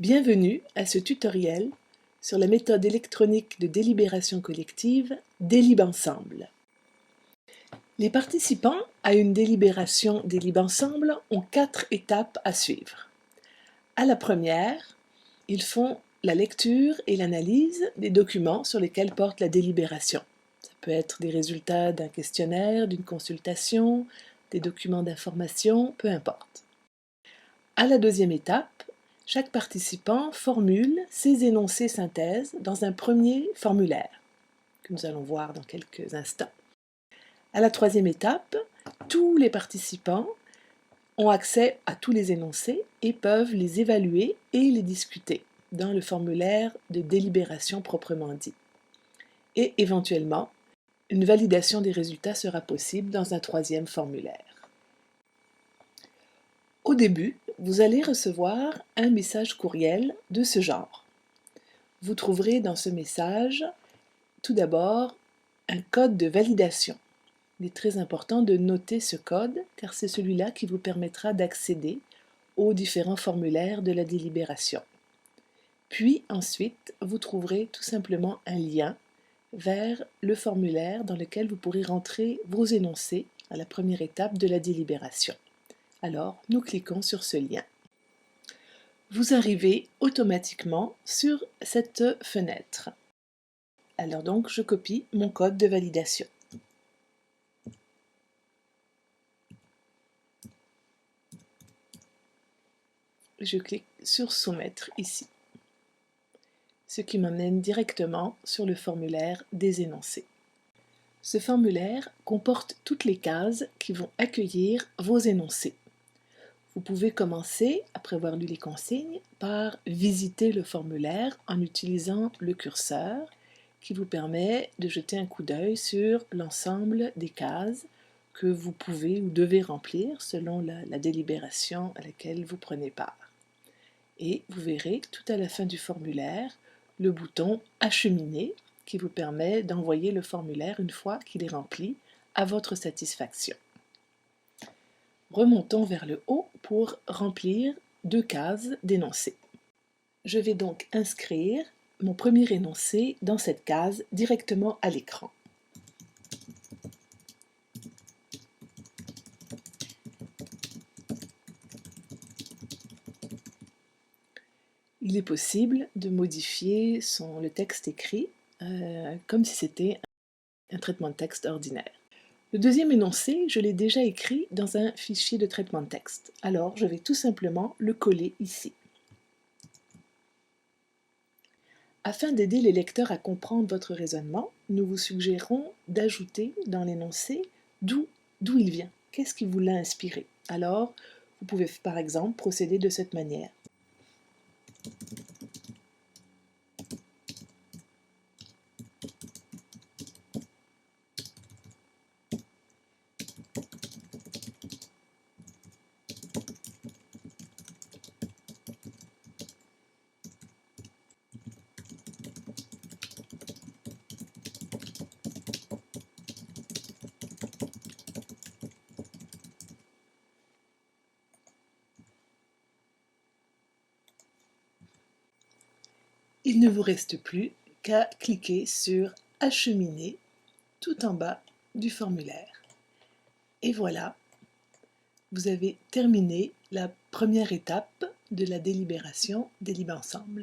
Bienvenue à ce tutoriel sur la méthode électronique de délibération collective Délib-Ensemble. Les participants à une délibération Délib-Ensemble ont 4 étapes à suivre. À la première, ils font la lecture et l'analyse des documents sur lesquels porte la délibération. Ça peut être des résultats d'un questionnaire, d'une consultation, des documents d'information, peu importe. À la deuxième étape, chaque participant formule ses énoncés synthèse dans un premier formulaire, que nous allons voir dans quelques instants. À la troisième étape, tous les participants ont accès à tous les énoncés et peuvent les évaluer et les discuter dans le formulaire de délibération proprement dit. Et éventuellement, une validation des résultats sera possible dans un troisième formulaire. Au début, vous allez recevoir un message courriel de ce genre. Vous trouverez dans ce message, tout d'abord, un code de validation. Il est très important de noter ce code car c'est celui-là qui vous permettra d'accéder aux différents formulaires de la délibération. Puis ensuite, vous trouverez tout simplement un lien vers le formulaire dans lequel vous pourrez rentrer vos énoncés à la première étape de la délibération. Alors, nous cliquons sur ce lien. Vous arrivez automatiquement sur cette fenêtre. Alors donc, je copie mon code de validation. Je clique sur Soumettre ici, ce qui m'amène directement sur le formulaire des énoncés. Ce formulaire comporte toutes les cases qui vont accueillir vos énoncés. Vous pouvez commencer, après avoir lu les consignes, par visiter le formulaire en utilisant le curseur qui vous permet de jeter un coup d'œil sur l'ensemble des cases que vous pouvez ou devez remplir selon la délibération à laquelle vous prenez part. Et vous verrez tout à la fin du formulaire le bouton « Acheminer » qui vous permet d'envoyer le formulaire une fois qu'il est rempli à votre satisfaction. Remontons vers le haut pour remplir 2 cases d'énoncés. Je vais donc inscrire mon premier énoncé dans cette case directement à l'écran. Il est possible de modifier le texte écrit comme si c'était un traitement de texte ordinaire. Le deuxième énoncé, je l'ai déjà écrit dans un fichier de traitement de texte. Alors, je vais tout simplement le coller ici. Afin d'aider les lecteurs à comprendre votre raisonnement, nous vous suggérons d'ajouter dans l'énoncé d'où il vient, qu'est-ce qui vous l'a inspiré. Alors, vous pouvez par exemple procéder de cette manière. Il ne vous reste plus qu'à cliquer sur « Acheminer » tout en bas du formulaire. Et voilà, vous avez terminé la première étape de la délibération Délib-Ensemble.